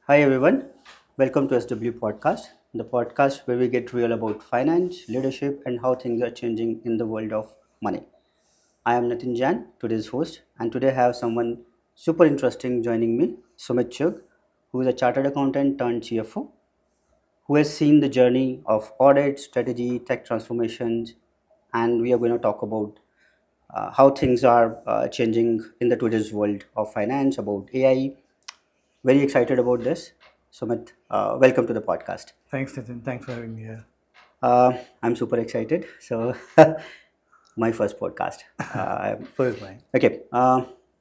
Hi everyone, welcome to SW Podcast, the podcast where we get real about finance, leadership, and how things are changing in the world of money. I am Nitin Jan, today's host, and today I have someone super interesting joining me, Sumit Chugh, who is a chartered accountant turned CFO, who has seen the journey of audit, strategy, tech transformations, and we are going to talk about how things are changing in the today's world of finance, about AI. Very excited about this. Sumit, welcome to the podcast. Thanks, Nitin. Thanks for having me here. I'm super excited. So, my first podcast. So is mine. Okay,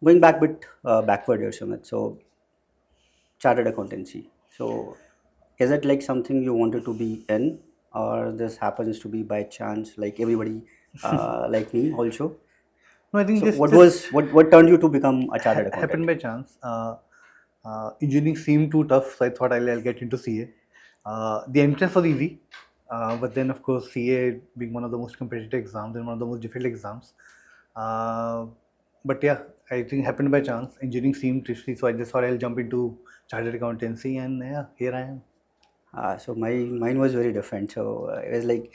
going back a bit backward here, Sumit. So, chartered accountancy. So, is it like something you wanted to be in, or this happens to be by chance, like everybody, like me also? No, I think So, this what this was what turned you to become a chartered happened accountant? by chance. Engineering seemed too tough, so I thought I'll get into CA. The entrance was easy, but then of course CA being one of the most competitive exams and one of the most difficult exams. Uh, but yeah, I think it happened by chance. Engineering seemed tricky, so I just thought I'll jump into chartered accountancy, and yeah, here I am. So mine was very different. So it was like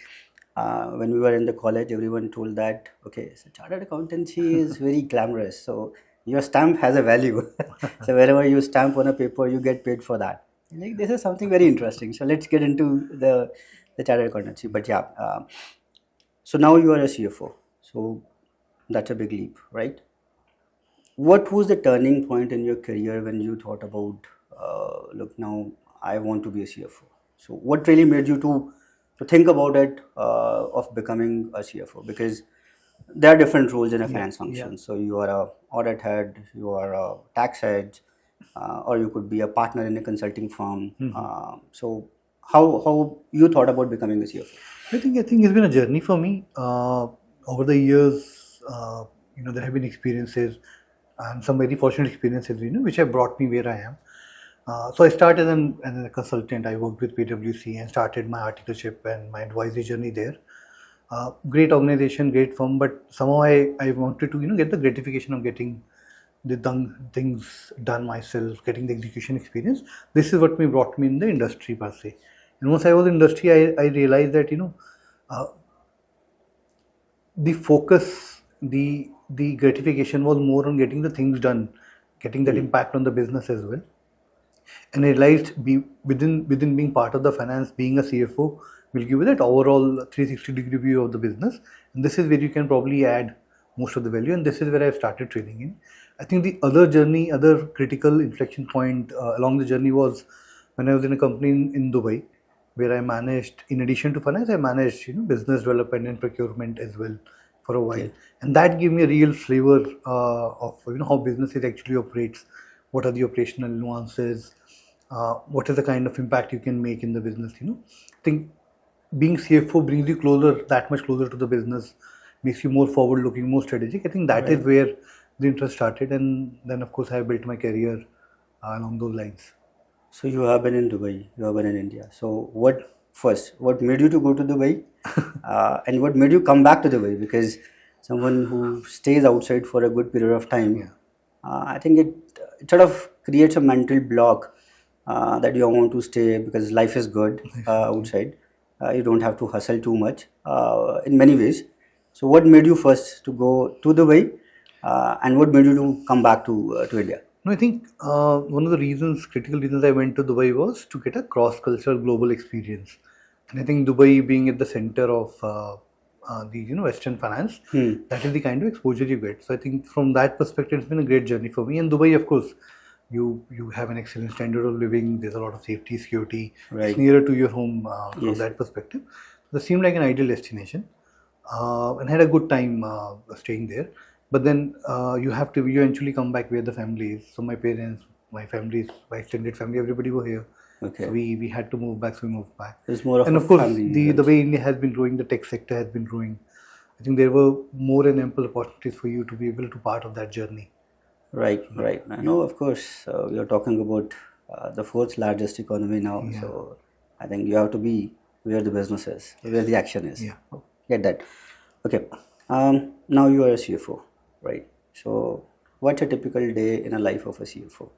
when we were in the college, everyone told that okay, so chartered accountancy is very glamorous. So your stamp has a value. So wherever you stamp on a paper, you get paid for that. Like this is something very interesting. So let's get into the chartered accountancy. But yeah, so now you are a CFO. So that's a big leap, right? What was the turning point in your career when you thought about, look, now I want to be a CFO? So, what really made you to think about it of becoming a CFO? Because there are different roles in a Yeah, finance yeah. function. So, you are a audit head, you are a tax head, or you could be a partner in a consulting firm. So, how you thought about becoming a CFO? I think it's been a journey for me. Over the years, there have been experiences and some very fortunate experiences, which have brought me where I am. So I started as a consultant. I worked with PwC and started my articleship and my advisory journey there. Great organization, great firm, but somehow I wanted to get the gratification of getting the things done myself, getting the execution experience. This is what me brought me in the industry per se. And once I was in industry, I realized that uh, the focus, the gratification was more on getting the things done, getting that Hmm. impact on the business as well. And I realized within being part of the finance, being a CFO will give you that overall 360-degree view of the business. And this is where you can probably add most of the value. And this is where I started trading in. I think the other critical inflection point along the journey was when I was in a company in Dubai, where I managed, in addition to finance, I managed business development and procurement as well for a while, Okay. and that gave me a real flavor of how businesses actually operates, what are the operational nuances, what is the kind of impact you can make in the business. I think being CFO brings you closer, that much closer to the business, makes you more forward looking, more strategic. I think that is Right. where the interest started, and then of course I built my career along those lines. So you have been in Dubai, you have been in India. So what made you to go to Dubai, and what made you come back to Dubai? Because someone who stays outside for a good period of time, Yeah. I think it sort of creates a mental block that you want to stay because life is good outside. You don't have to hustle too much in many ways. So what made you first to go to Dubai, and what made you to come back to India? No, I think one of the critical reasons I went to Dubai was to get a cross-cultural global experience. And I think Dubai being at the center of the Western finance, Hmm. that is the kind of exposure you get. So I think from that perspective, it's been a great journey for me. And Dubai, of course, you have an excellent standard of living. There's a lot of safety, security. It's Right. nearer to your home from Yes. that perspective. So it seemed like an ideal destination, and had a good time staying there. But then you eventually come back where the family is. So my parents, my families, my extended family, everybody were here. So Okay. we had to move back. So we moved back. It's more of And a of course, family the event. way India has been growing, the tech sector has been growing. I think there were more and ample opportunities for you to be able to part of that journey. Right, right. I Yeah, know, of course, we are talking about the fourth largest economy now. yeah, So I think you have to be where the business is, where the action is. yeah. Get that. Okay. Now you are a CFO, right? So what's a typical day in a life of a CFO?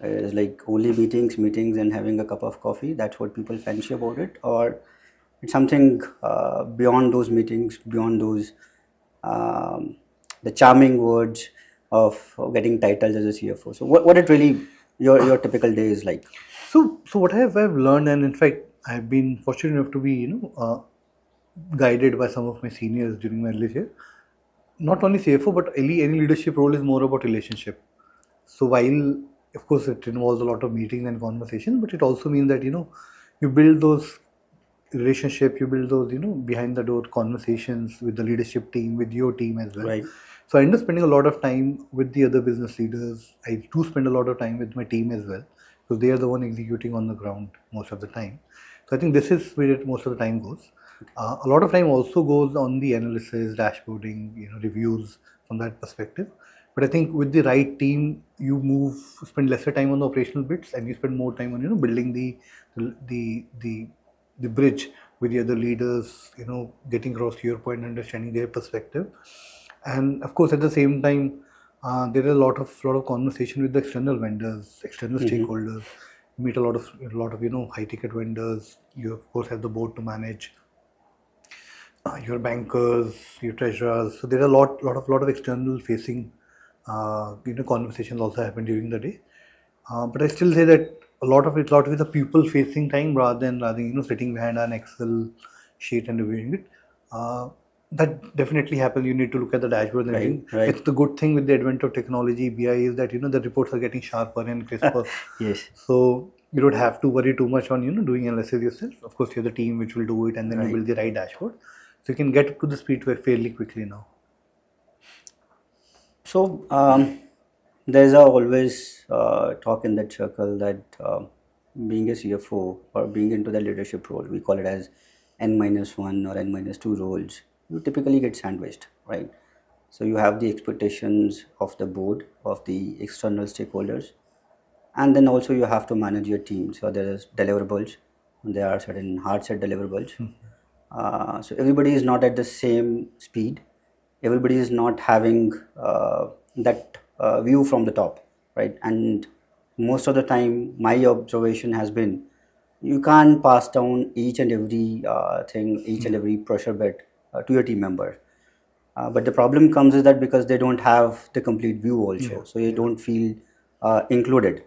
It's like only meetings, and having a cup of coffee. That's what people fancy about it, or it's something beyond those meetings, beyond those um, the charming words of getting titles as a CFO. So what it really your typical day is like? So what I've learned, and in fact, I've been fortunate enough to be, guided by some of my seniors during my leadership. Not only CFO, but any leadership role is more about relationship. So while of course it involves a lot of meetings and conversations, but it also means that you build those relationship, you build those behind the door conversations with the leadership team, with your team as well. Right. So I end up spending a lot of time with the other business leaders. I do spend a lot of time with my team as well, because they are the one executing on the ground most of the time. So I think this is where most of the time goes. A lot of time also goes on the analysis, dashboarding, reviews from that perspective. But I think with the right team, you spend lesser time on the operational bits, and you spend more time on building the the the bridge with the other leaders, getting across to your point, understanding their perspective. And of course, at the same time, there are a lot of conversation with the external vendors, external stakeholders. You meet a lot of high ticket vendors. You of course have the board to manage, your bankers, your treasurers. So there are a lot of external facing conversations also happen during the day. But I still say that a lot of it is a people facing time rather than sitting behind an Excel sheet and reviewing it. That definitely happens. You need to look at the dashboard and Right, everything. right. It's the good thing with the advent of technology, BI, is that the reports are getting sharper and crisper. Yes. So you don't have to worry too much on doing analysis yourself. Of course, you have the team which will do it, and then you Right. build the right dashboard. So you can get up to the speed fairly quickly now. So there's always talk in that circle that being a CFO or being into the leadership role, we call it as N-1 or N-2 roles, you typically get sandwiched, right? So you have the expectations of the board, of the external stakeholders, and then also you have to manage your team. So there is deliverables, there are certain hard set deliverables. So everybody is not at the same speed, everybody is not having that view from the top, right? And most of the time my observation has been you can't pass down each and every thing, each and every pressure bed to your team member. But the problem comes is that because they don't have the complete view also, so they don't feel included.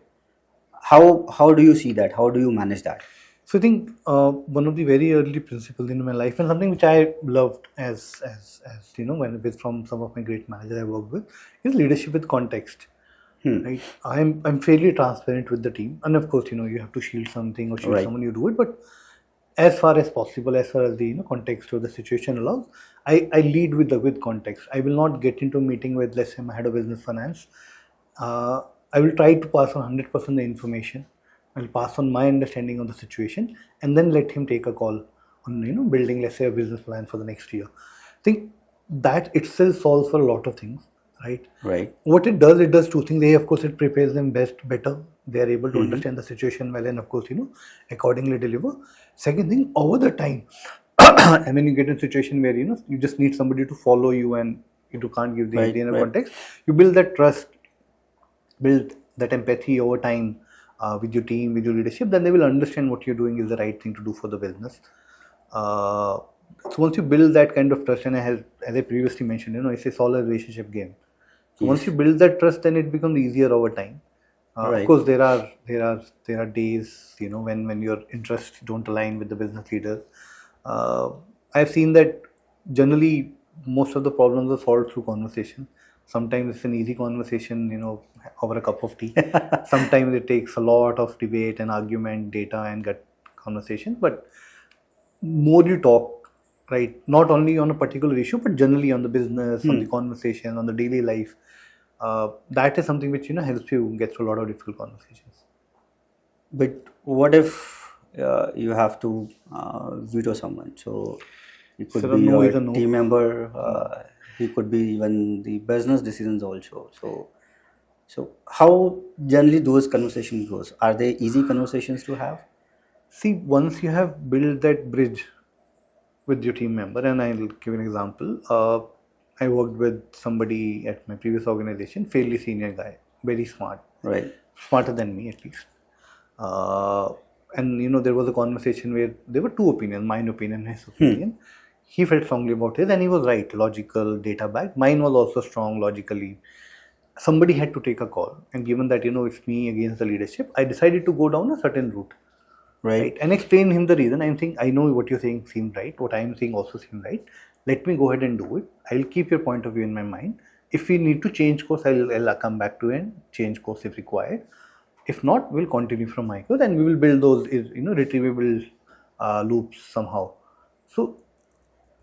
How do you see that? How do you manage that? So I think one of the very early principles in my life, and something which I loved as when with from some of my great managers I worked with, is leadership with context. Right. I'm fairly transparent with the team, and of course you have to shield something or shield Right. someone, you do it, but as far as possible, as far as the context or the situation allows, I lead with context. I will not get into a meeting with, let's say, my head of business finance. I will try to pass on 100% the information. I'll pass on my understanding of the situation, and then let him take a call on building, let's say, a business plan for the next year. I think that itself solves for a lot of things, right? Right. What it does two things. Of course, it prepares them better. They are able to understand the situation well, and of course, accordingly deliver. Second thing, over the time, and when you get in a situation where you just need somebody to follow you, and you can't give the Right, inner right. context, you build that trust, build that empathy over time with your team, with your leadership. Then they will understand what you're doing is the right thing to do for the business. So once you build that kind of trust, and as I previously mentioned, it's a solid relationship game. So once Yes. you build that trust, then it becomes easier over time. Of Right. course, there are days when your interests don't align with the business leaders. I've seen that generally most of the problems are solved through conversation. Sometimes it's an easy conversation, over a cup of tea. Sometimes it takes a lot of debate and argument, data, and gut conversation. But more you talk, right, not only on a particular issue, but generally on the business, on the conversation, on the daily life, that is something which helps you get through a lot of difficult conversations. But what if you have to veto someone? So it could So a be no is your a no. team member. He could be even the business decisions also. So how generally those conversations goes? Are they easy conversations to have? See, once you have built that bridge with your team member, and I'll give an example. I worked with somebody at my previous organization, fairly senior guy, very smart. Right. smarter than me at least. Uh, and there was a conversation where there were two opinions, mine opinion and his opinion. He felt strongly about his, and he was right, logical, data backed. Mine was also strong logically. Somebody had to take a call, and given that it's me against the leadership, I decided to go down a certain route, right? And explain him the reason. I'm saying, I know what you're saying seems right, what I'm saying also seems right. Let me go ahead and do it. I'll keep your point of view in my mind. If we need to change course, I'll come back to and change course if required. If not, we'll continue from my course, and we will build those retrievable loops somehow. So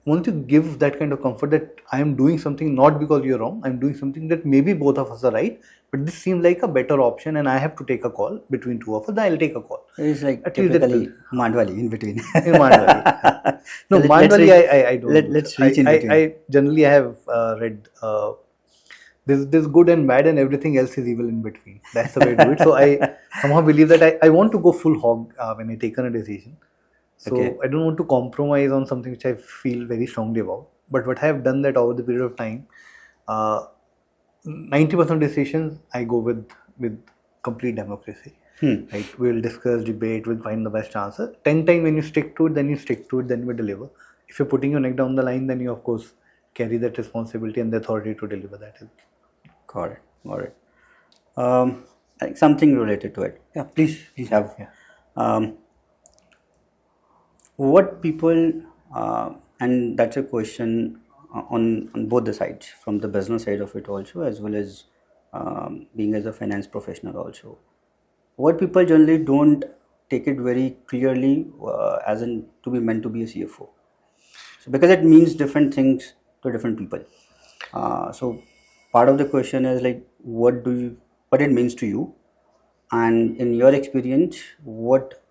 once you give that kind of comfort that I am doing something not because you're wrong, I'm doing something that maybe both of us are right, but this seems like a better option and I have to take a call between two of us, then I'll take a call. It's like At least typically Mandwali in between. In Mandwali. No, Let's Mandwali, reach- I don't. let's reach in between. I generally have read there's good and bad and everything else is evil in between. That's the way to do it. So I somehow believe that I want to go full hog when I take on a decision. So Okay. I don't want to compromise on something which I feel very strongly about. But what I have done that over the period of time, 90% of decisions I go with complete democracy. Right? We'll discuss, debate, we'll find the best answer. 10 times when you stick to it, then you stick to it, then we deliver. If you're putting your neck down the line, then you of course carry that responsibility and the authority to deliver that. Got it. I think something related to it. Yeah, please have. Yeah. What people, and that's a question on both the sides, from the business side of it also, as well as being as a finance professional also. What people generally don't take it very clearly as in to be meant to be a CFO. So because it means different things to different people. So part of the question is like, what it means to you, and in your experience, what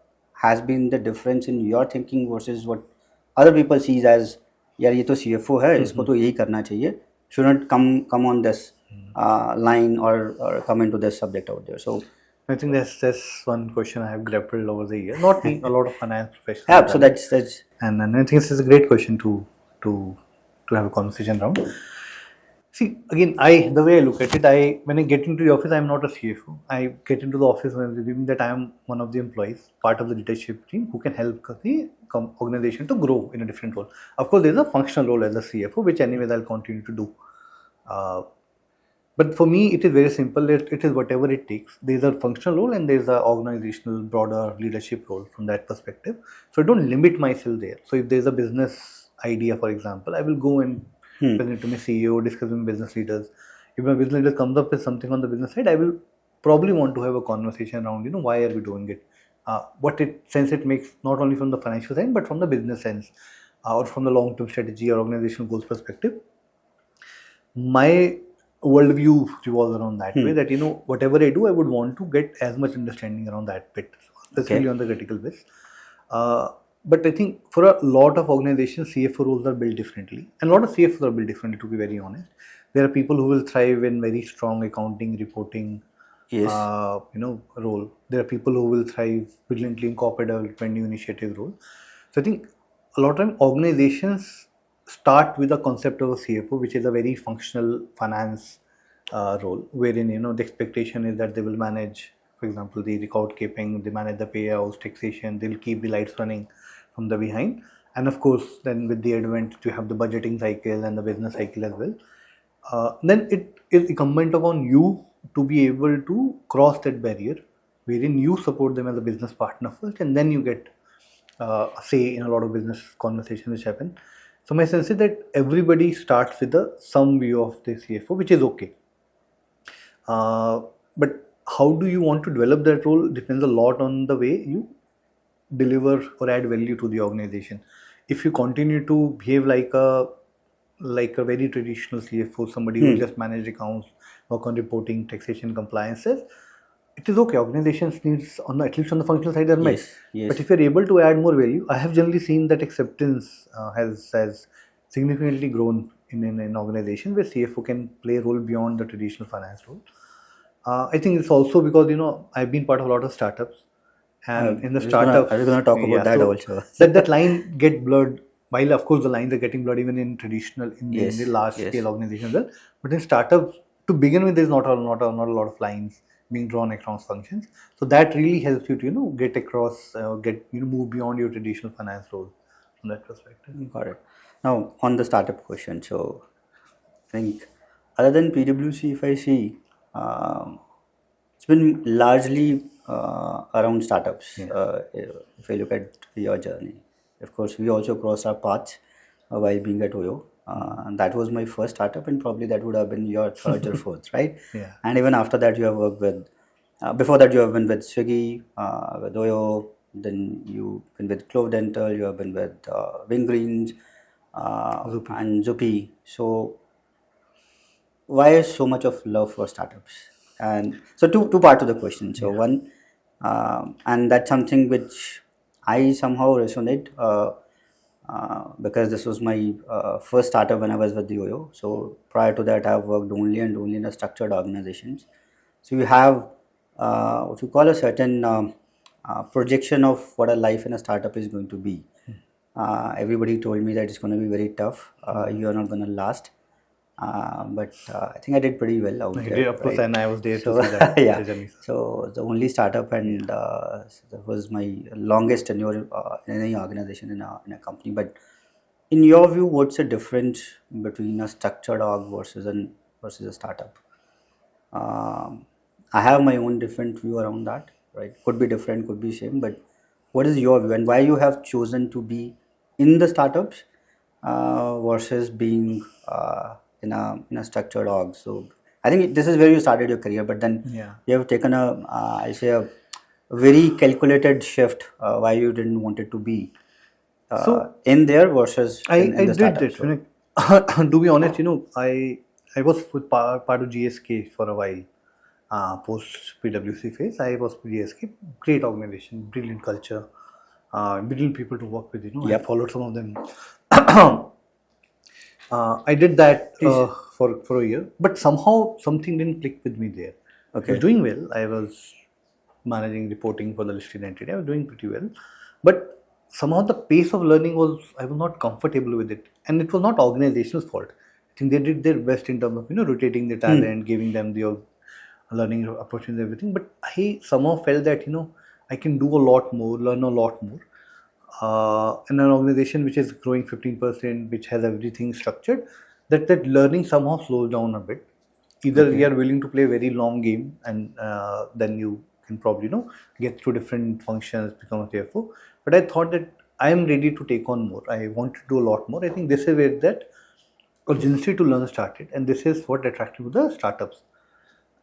has been the difference in your thinking versus what other people sees as, यार ये तो CFO है, इसको तो यही करना चाहिए, shouldn't come on this line or come into this subject out there. So I think that's one question I have grappled over the years. Not me, a lot of finance professionals. yeah, so that's and I think this is a great question to have a conversation around. See, again, the way I look at it, when I get into the office, I'm not a CFO. I get into the office when assuming that I am one of the employees, part of the leadership team who can help the organization to grow in a different role. Of course, there's a functional role as a CFO, which anyways I'll continue to do. But for me, it is very simple. It is whatever it takes. There's a functional role and there's an organizational, broader leadership role from that perspective. So I don't limit myself there. So if there's a business idea, for example, I will go and present it to my CEO, discuss with business leaders. If my business leader comes up with something on the business side, I will probably want to have a conversation around, why are we doing it? What sense it makes, not only from the financial side, but from the business sense or from the long-term strategy or organizational goals perspective. My worldview revolves around that way, that whatever I do, I would want to get as much understanding around that bit, especially on the critical bits. But I think for a lot of organizations, CFO roles are built differently, and a lot of CFOs are built differently. To be very honest, there are people who will thrive in very strong accounting, reporting, yes, role. There are people who will thrive brilliantly in corporate development, new initiative role. So I think a lot of time organizations start with the concept of a CFO, which is a very functional finance role, wherein the expectation is that they will manage, for example, the record keeping, they manage the payouts, taxation, they'll keep the lights running from the behind, and of course, then with the advent, you have the budgeting cycle and the business cycle as well. Then it is incumbent upon you to be able to cross that barrier, wherein you support them as a business partner first, and then you get a say in a lot of business conversations which happen. So my sense is that everybody starts with some view of the CFO, which is okay. But how do you want to develop that role depends a lot on the way you deliver or add value to the organization. If you continue to behave like a very traditional CFO, somebody who just manage accounts, work on reporting, taxation, compliances, it is okay. Organizations needs at least on the functional side are met. Yes. But if you're able to add more value, I have generally seen that acceptance has significantly grown in an organization where CFO can play a role beyond the traditional finance role. I think it's also because I've been part of a lot of startups, and in the startups, I was going to talk about that also. that line get blurred. While of course the lines are getting blurred even in traditional in the large scale organizations as well, but in startups to begin with, there's not a lot of lines. being drawn across functions. So that really helps you to get across, get move beyond your traditional finance role from that perspective. Got it. Now, on the startup question, so I think other than PwC, if I see, it's been largely around startups. Yeah. If I look at your journey, of course, we also crossed our paths while being at Oyo. And that was my first startup, and probably that would have been your third or fourth, right? Yeah. And even after that, you have worked with, before that, you have been with Swiggy, with Oyo, then you've been with Clove Dental, you have been with Wingreen, Zupi. and Zupi. So, why is so much of love for startups? And so two parts of the question. So Yeah. one, and that's something which I somehow resonate, because this was my first startup when I was with the Oyo. So prior to that, I've worked only and only in a structured organizations. So you have what you call a certain projection of what a life in a startup is going to be. Everybody told me that it's going to be very tough. You are not going to last. But I think I did pretty well out You there, did, of course, right? and I was there So to see that yeah, journey. so the only startup, and that was my longest tenure in any organization in a company. But in your view, what's the difference between a structured org versus a startup? I have my own different view around that, right? Could be different, could be same, but what is your view and why you have chosen to be in the startups versus being in a structured org? So I think this is where you started your career, but then Yeah. you have taken I say a very calculated shift why you didn't want it to be So in there versus in I the did startup. that. So To be honest, I was with part of GSK for a while. Post PwC phase, I was with GSK. Great organization, brilliant culture, brilliant people to work with. I yep, followed some of them. I did that please. for a year, but somehow something didn't click with me there. I was Okay, doing well. I was managing reporting for the listed entity. I was doing pretty well, but somehow the pace of learning was, I was not comfortable with it, and it was not organization's fault. I think they did their best in terms of rotating the talent, giving them the learning opportunities, everything. But I somehow felt that I can do a lot more, learn a lot more in an organization which is growing 15%, which has everything structured, that learning somehow slows down a bit. Either okay, you are willing to play a very long game, and then you can probably get through different functions, become a CFO. But I thought that I am ready to take on more. I want to do a lot more. I think this is where that urgency to learn started, and this is what attracted me to the startups.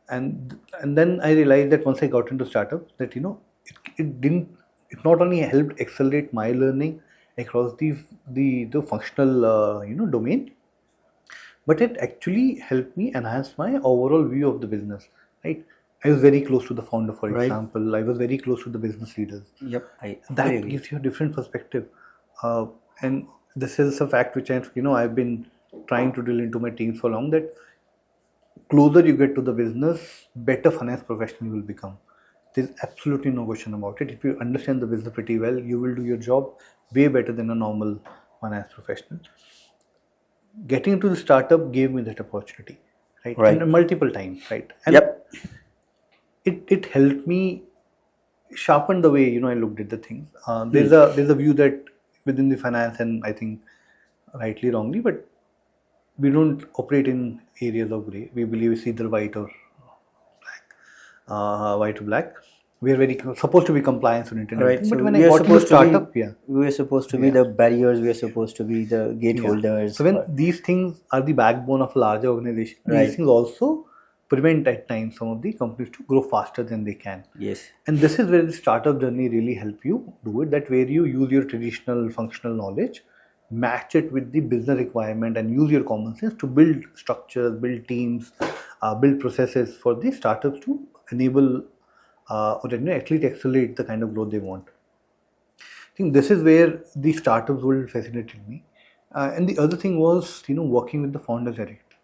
And then I realized that once I got into startups, that it didn't, it not only helped accelerate my learning across the functional domain, but it actually helped me enhance my overall view of the business, right? I was very close to the founder, for right. example. I was very close to the business leaders. Yep, I fully That agree. gives you a different perspective, and this is a fact which I've been trying to drill into my teams for long, that closer you get to the business, better finance professional you will become. There's absolutely no question about it. If you understand the business pretty well, you will do your job way better than a normal finance professional. Getting into the startup gave me that opportunity, right? And Right. multiple times, right? And Yep. it helped me sharpen the way I looked at the things. There's a view that within the finance, and I think rightly wrongly, but we don't operate in areas of gray. We believe it's either white or black. We are very supposed to be compliance oriented and Right. everything. But So when I we are got into supposed to be startup, yeah, the yeah, barriers. We are supposed to be the gate yeah. holders. So when these things are the backbone of a larger organization, these Right. things also prevent at times some of the companies to grow faster than they can. Yes. And this is where the startup journey really help you do it. That where you use your traditional functional knowledge, match it with the business requirement, and use your common sense to build structures, build teams, build processes for the startups to enable or at least accelerate the kind of growth they want. I think this is where the startups will fascinate me. And the other thing was, working with the founders direct.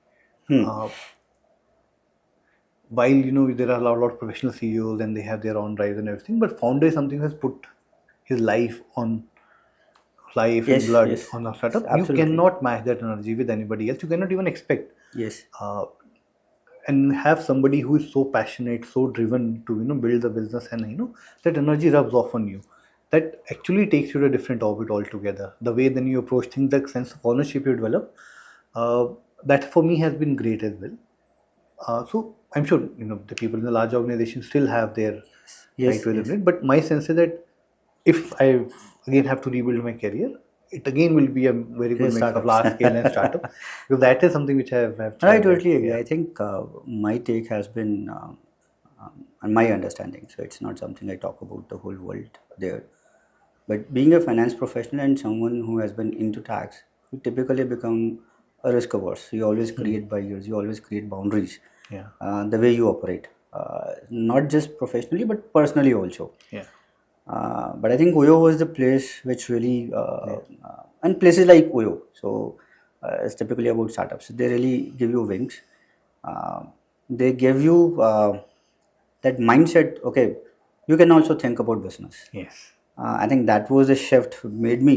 Uh, while there are a lot of professional CEOs and they have their own drives and everything, but founder is something who has put his life and Yes. blood Yes. on a startup. You Absolutely. cannot match that energy with anybody else. You cannot even expect. Yes. Uh, and have somebody who is so passionate, so driven to build the business, and that energy rubs off on you. That actually takes you to a different orbit altogether. The way then you approach things, the sense of ownership you develop, uh, that for me has been great as well. So I'm sure the people in the large organization still have their right Yes, way of yes. doing it. But my sense is that if I again have to rebuild my career, it again will be a very good Yes, mix of startups. large scale and startup, because that is something which I have I thrived at. totally agree. Yeah, I think my take has been, and my understanding. So it's not something I talk about the whole world there. But being a finance professional and someone who has been into tax, you typically become a risk averse. You always create barriers. You always create boundaries. yeah, The way you operate, not just professionally but personally also. yeah, But I think Oyo was the place which really, yeah, and places like Oyo, so it's typically about startups. They really give you wings. Uh, they give you that mindset. Okay, you can also think about business. yes, I think that was a shift made me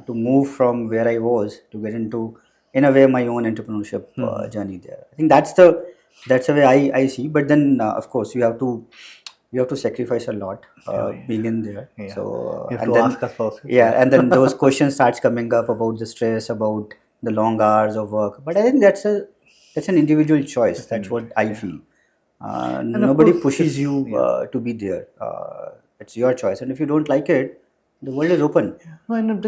to move from where I was to get into, in a way, my own entrepreneurship journey there. I think that's the way I see. But then, of course, you have to sacrifice a lot yeah, being in there. yeah. So You have and to then ask us spouses. yeah, Yeah, and then those questions starts coming up about the stress, about the long hours of work. But I think that's an individual choice. that's the That's individual. what I Yeah, feel. and of Nobody course, pushes this. you Yeah. to be there. It's your choice, and if you don't like it, the world is open. No, and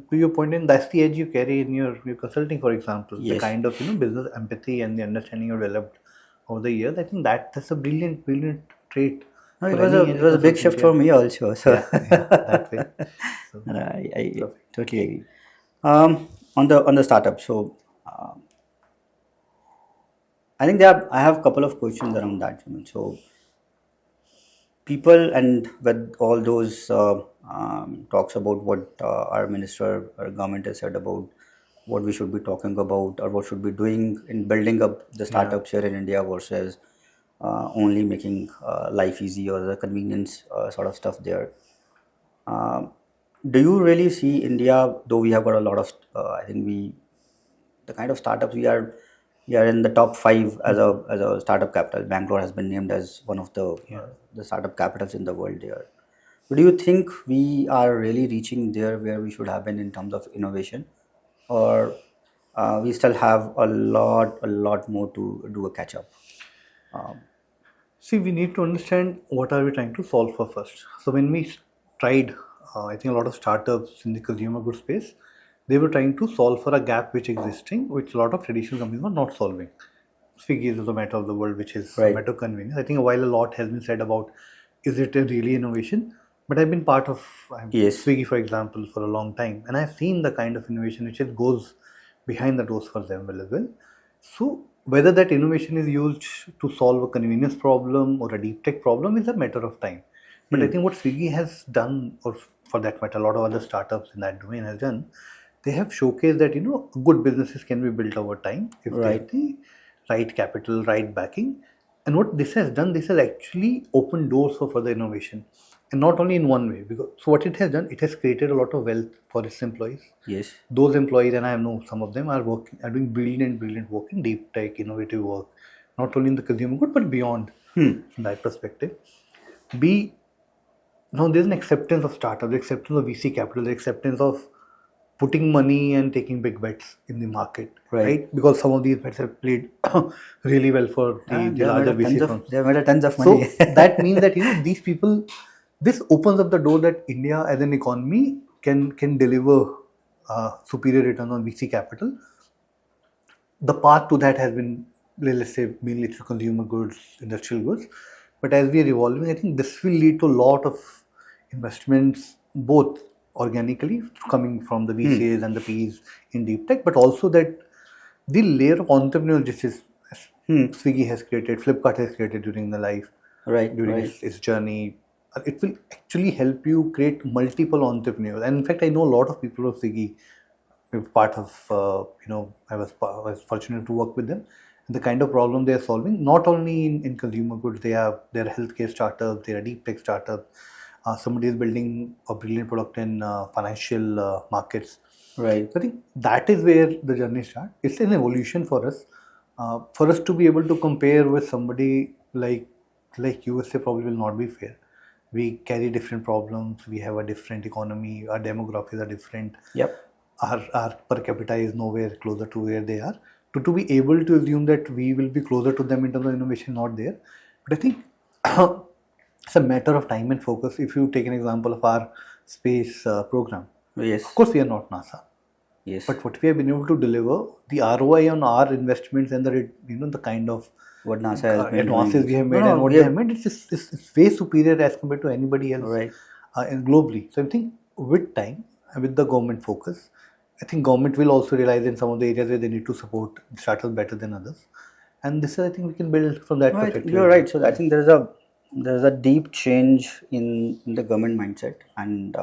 to your point, and that's the edge you carry in your consulting, for example, the Yes. kind of business empathy and the understanding you developed over the years. I think that's a brilliant trait No, it for was a it any was a big consultant. shift Yeah, for me also. So yeah, that way. So and I perfect. totally agree. On the startup, so I think I have a couple of questions around that. So people, and with all those talks about what our minister or government has said about what we should be talking about or what should be doing in building up the Yeah. startups here in India versus only making life easy or the convenience sort of stuff there. Um, do you really see India, though we have got a lot of, I think the kind of startups we are in the top five as a startup capital. Bangalore has been named as one of Yeah. the startup capitals in the world there. But do you think we are really reaching there where we should have been in terms of innovation, or we still have a lot more to do a catch up? Um, See, we need to understand what are we trying to solve for first. So when we tried, I think a lot of startups in the consumer goods space, they were trying to solve for a gap which existing, which a lot of traditional companies were not solving. Swiggy is the matter of the world, which is a right. matter of convenience. I think while a lot has been said about is it a really innovation, but I've been part of Yes. Swiggy, for example, for a long time, and I've seen the kind of innovation which it goes behind the doors for them well as well. So whether that innovation is used to solve a convenience problem or a deep tech problem is a matter of time. But I Hmm. think what Swiggy has done, or for that matter, a lot of other startups in that domain has done, they have showcased that good businesses can be built over time if they have Right. the right capital, right backing. And what this has done, this has actually opened doors for further innovation, and not only in one way. Because so what it has done, it has created a lot of wealth for its employees. Yes. Those employees, and I know some of them are doing brilliant work in deep tech, innovative work, not only in the consumer good but beyond Hmm. from that perspective. B, now there's an acceptance of startup, the acceptance of VC capital, the acceptance of putting money and taking big bets in the market, Right. right? Because some of these bets have played really well for the They have made larger a tons VC of firms. they have made a tons of money. So that means that these people, this opens up the door that India as an economy can deliver superior return on VC capital. The path to that has been, let's say, mainly through consumer goods, industrial goods. But as we are evolving, I think this will lead to a lot of investments, both organically coming from the Hmm. VCs and the Ps in deep tech, but also that the layer of entrepreneurial justice Hmm. Swiggy has created, Flipkart has created during the life, Right. during Right. its journey. It will actually help you create multiple entrepreneurs. And in fact, I know a lot of people of Swiggy. We were part of, I was fortunate to work with them. And the kind of problem they are solving, not only in consumer goods, they are healthcare startups, they are deep tech startups. Somebody is building a brilliant product in financial markets. Right. So I think that is where the journey starts. It's an evolution for us. For us to be able to compare with somebody like USA probably will not be fair. We carry different problems. We have a different economy. Our demographics are different. Yep. Our per capita is nowhere closer to where they are. To be able to assume that we will be closer to them in terms of innovation, not there. But I think it's a matter of time and focus. If you take an example of our space program, Yes. of course we are not NASA, Yes. but what we have been able to deliver, the ROI on our investments and the kind of What NASA has been advances doing. we have No, made no, and what we they have. have made, it's way superior as compared to anybody else Right. and globally. So I think with time and with the government focus, I think government will also realize in some of the areas where they need to support startups better than others. And this is, I think, we can build from that No, perspective. you're as right. well. So I think there's a deep change in the government mindset, and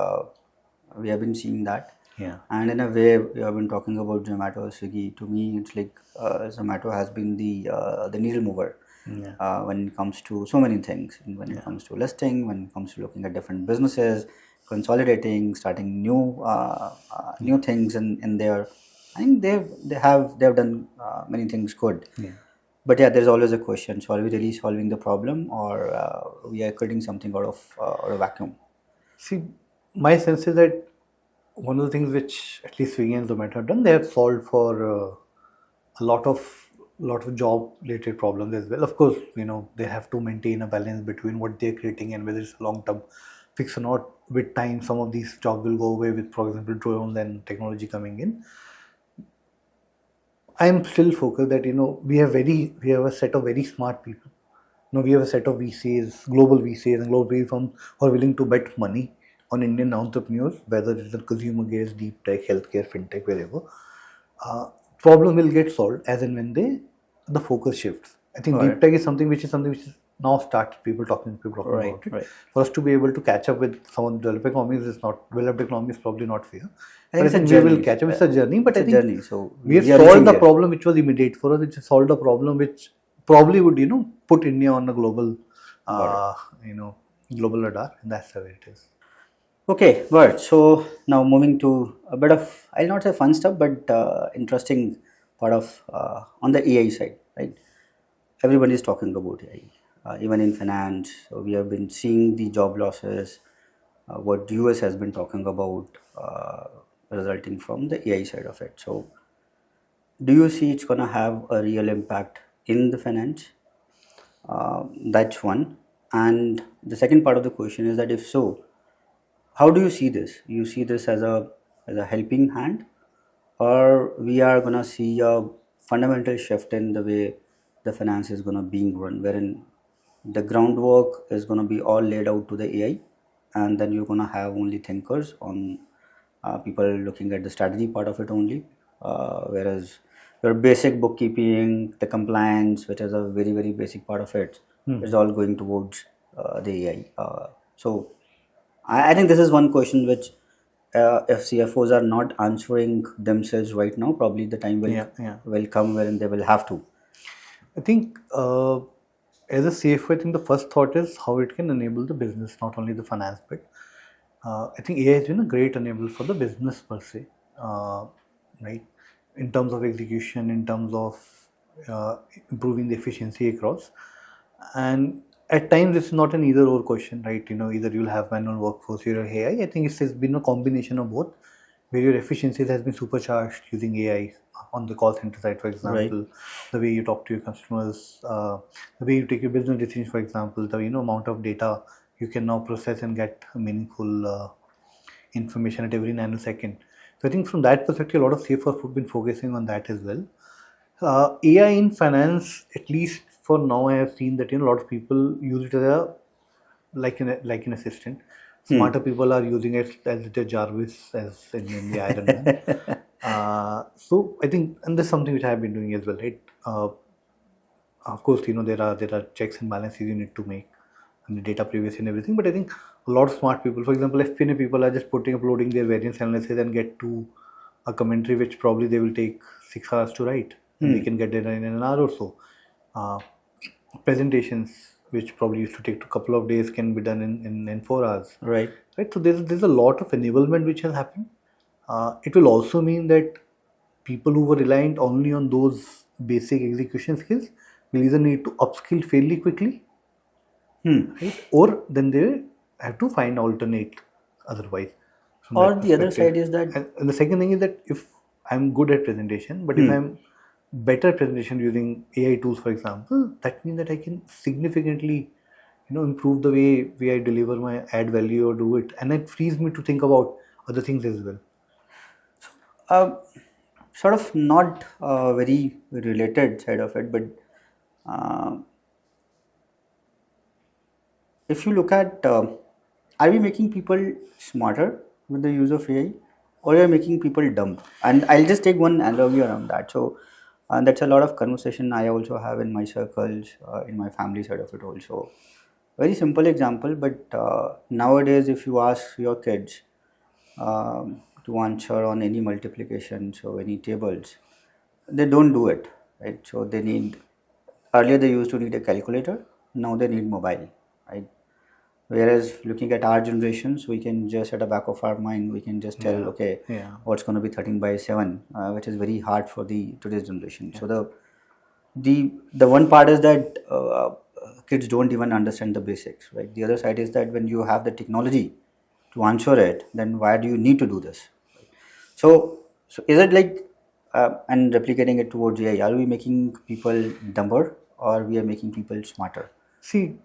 we have been seeing that. Yeah. And in a way, we have been talking about Zomato, Swiggy. To me, it's like Zomato has been the needle mover Yeah. when it comes to so many things. When it comes to listing, when it comes to looking at different businesses, consolidating, starting new things in there. I think they have done many things good. Yeah. But yeah, there's always a question. So are we really solving the problem, or we are creating something out of vacuum? See, my sense is that one of the things which at least Swiggy and Zomato have done, they have solved for a lot of job related problems as well. Of course, they have to maintain a balance between what they're creating and whether it's a long term fix or not. With time, some of these jobs will go away with, for example, drones and technology coming in. I am still focused that we have a set of very smart people. We have a set of VCs, global VCs and global PE firms who are willing to bet money on Indian entrepreneurs, whether it's in consumer goods, deep tech, healthcare, fintech, wherever. Problem will get solved as and when the focus shifts. I think Right. deep tech is something which is now started people talking Right, about it. right. For us to be able to catch up with some of the developed economies is not developed economies probably not fair. I think But it's I a think journey. we will catch up. It's a journey, but It's I a think journey. So we have are solved reaching the there. problem which was immediate for us. Which has solved the problem which probably would put India on a global Got global radar, and that's the way it is. Okay, right. So now moving to a bit of, I'll not say fun stuff, but interesting part of on the AI side, right? Everybody is talking about AI, even in finance. So we have been seeing the job losses, what US has been talking about, resulting from the AI side of it. So do you see it's gonna have a real impact in the finance? That's one. And the second part of the question is that if so, how do you see this? You see this as a helping hand, or we are gonna see a fundamental shift in the way the finance is gonna being run, wherein the groundwork is gonna be all laid out to the AI, and then you're gonna have only thinkers on people looking at the strategy part of it only, whereas your basic bookkeeping, the compliance, which is a very very basic part of it, is all going towards the AI. So I think this is one question which, if CFOs are not answering themselves right now, probably the time will Yeah, yeah. will come wherein they will have to. I think as a CFO, I think the first thought is how it can enable the business, not only the finance bit. I think AI has been a great enabler for the business per se, right? In terms of execution, in terms of improving the efficiency across. And at times, it's not an either or question, right? Either you'll have manual workforce or AI. I think it's been a combination of both, where your efficiencies has been supercharged using AI on the call center side, for Right. example, the way you talk to your customers, the way you take your business decisions, for example, the amount of data you can now process and get meaningful information at every nanosecond. So I think from that perspective, a lot of CFOs have been focusing on that as well. AI in finance, at least for now, I have seen that a lot of people use it as like an assistant. Smarter people are using it as the Jarvis, as in the Iron Man. So I think, and that's something which I have been doing as well, right? Of course, there are checks and balances you need to make, and the data privacy and everything. But I think a lot of smart people, for example, FP&A people, are just uploading their variance analysis and get to a commentary which probably they will take 6 hours to write, and they can get it in an hour or so. Uh, Presentations which probably used to take a couple of days can be done in 4 hours. Right. Right. So there's a lot of enablement which has happened. It will also mean that people who were reliant only on those basic execution skills will either need to upskill fairly quickly, Hmm. right? Or then they have to find alternate otherwise from Or that the other perspective. side is that And the second thing is that if I'm good at presentation, but if hmm. I'm better at presentation using AI tools, for example, that means that I can significantly, improve the way I deliver my add value or do it, and it frees me to think about other things as well. uh, sort of not very related side of it, but uh, if you look at are we making people smarter with the use of AI, or are we making people dumb? And I'll just take one analogy around that. So that's a lot of conversation I also have in my circles, in my family side of it also. Very simple example, but nowadays if you ask your kids to answer on any multiplications or any tables, they don't do it, right? So they need, earlier they used to need a calculator, now they need mobile, right? Whereas looking at our generations, we can just at the back of our mind, we can just tell, Yeah, okay, yeah, what's going to be 13 by 7, which is very hard for the today's generation. So the one part is that kids don't even understand the basics, right? The other side is that when you have the technology to answer it, then why do you need to do this? So is it like and replicating it towards AI? Are we making people dumber, or we are making people smarter? See,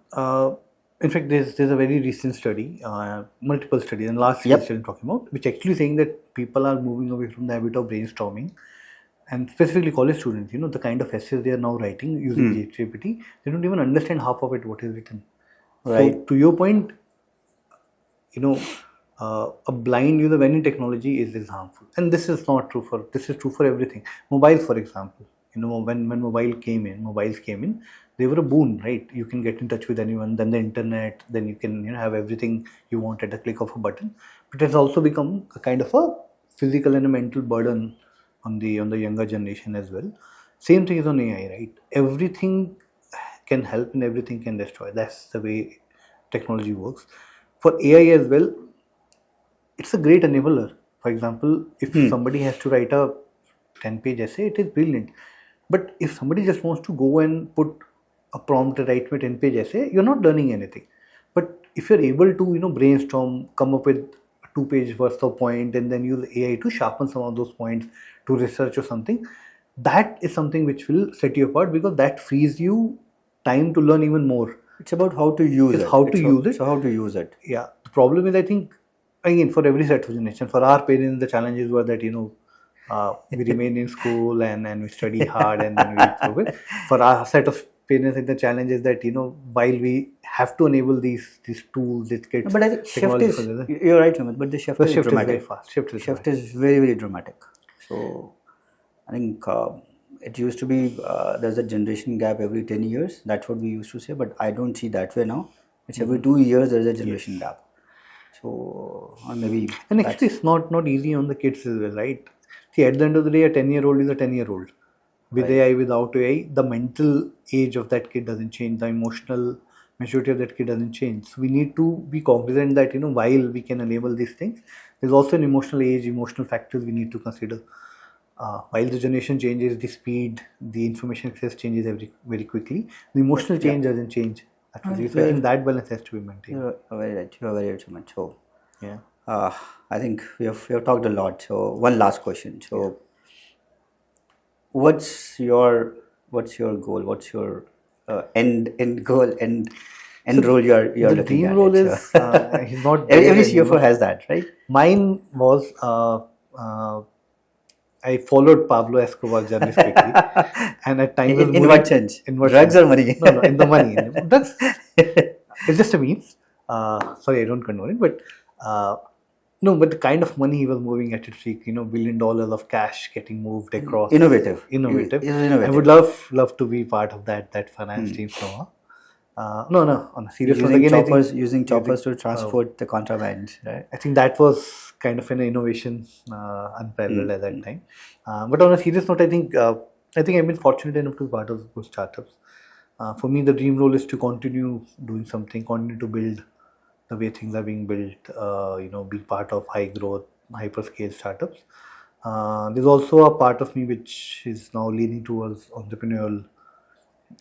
in fact, there's a very recent study, multiple studies, and last year's Yep. study I'm talking about, which actually saying that people are moving away from the habit of brainstorming, and specifically college students. The kind of essays they are now writing using Hmm. GPT, they don't even understand half of it what is written. So, Right. to your point, a blind use of any technology is harmful, and this is true for everything. Mobiles, for example, when mobiles came in, they were a boon, right? You can get in touch with anyone, then the internet, then you can have everything you want at the click of a button. But it's also become a kind of a physical and a mental burden on the younger generation as well. Same thing is on AI, right? Everything can help and everything can destroy. That's the way technology works. For AI as well, it's a great enabler. For example, if Hmm. somebody has to write a 10-page essay, it is brilliant. But if somebody just wants to go and put a prompt and write me a 10-page essay, you're not learning anything. But if you're able to, brainstorm, come up with a 2-page worth of point, and then use AI to sharpen some of those points to research or something, that is something which will set you apart, because that frees you time to learn even more. It's about how to use It's it. how to use it. So how to use it. Yeah, the problem is, I think, again, for every set of generation, for our parents, the challenges were that we remain in school and we study hard and then we progress. For our set of parents, the challenge is that while we have to enable these tools, these kits, But I think shift technology for is, this, you're right, Sumit, but the shift the is shift is very dramatic. fast. Shift is Shift dramatic. is very, very dramatic. So I think it used to be there's a generation gap every 10 years. That's what we used to say, but I don't see that way now. It's every 2 years there's a Yes. generation gap. So or maybe And actually, that's it's not easy on the kids as well, right? See, at the end of the day, a 10-year-old is a 10-year-old. With right. AI, without AI, the mental age of that kid doesn't change. The emotional maturity of that kid doesn't change. So we need to be cognizant that while we can enable these things, there's also an emotional age, emotional factors we need to consider. While the generation changes, the speed, the information access changes very quickly. The emotional Yeah. change doesn't change that quickly. So I You're, think that balance has to be maintained. you're very right. You're very right, Sumit. So Yeah. uh, I think we have talked a lot. So one last question. Yeah. So what's your what's your goal? What's your end goal end So role you're the looking dream at role it? So is he's not every there CFO anymore. has that, right? Mine was I followed Pablo Escobar's journeys quickly, and at times was In what moving sense? in what Drugs sense? or money? No, in the money. That's it's just a means. Sorry, I don't condone it, but no, but the kind of money he was moving at its peak, $1 billion of cash getting moved across, Innovative. innovative. Is I would innovative. love to be part of that finance team somehow. No, on a serious note, again, I think Using using choppers to transport the contraband, right? I think that was kind of an innovation unparalleled at that time. But on a serious note, I think I've been fortunate enough to be part of those startups. For me, the dream role is to continue doing something, continue to build the way things are being built. Be part of high growth, hyperscale startups. There's also a part of me which is now leaning towards entrepreneurial,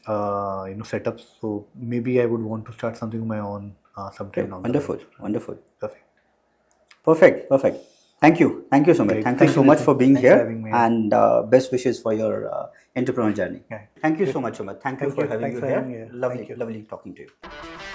setups. So maybe I would want to start something of my own sometime Okay, down the line. wonderful, wonderful. Perfect. Perfect, perfect. Thank you, Sumit. Great. Thank you Thank you, so much Nitin. for being Thanks for here, having me. and best wishes for your entrepreneurial journey. Yeah. Thank you Good. so much, Sumit. Thank you Thank for you. having Thanks you for having here. me here. Thank Lovely, you. lovely talking to you.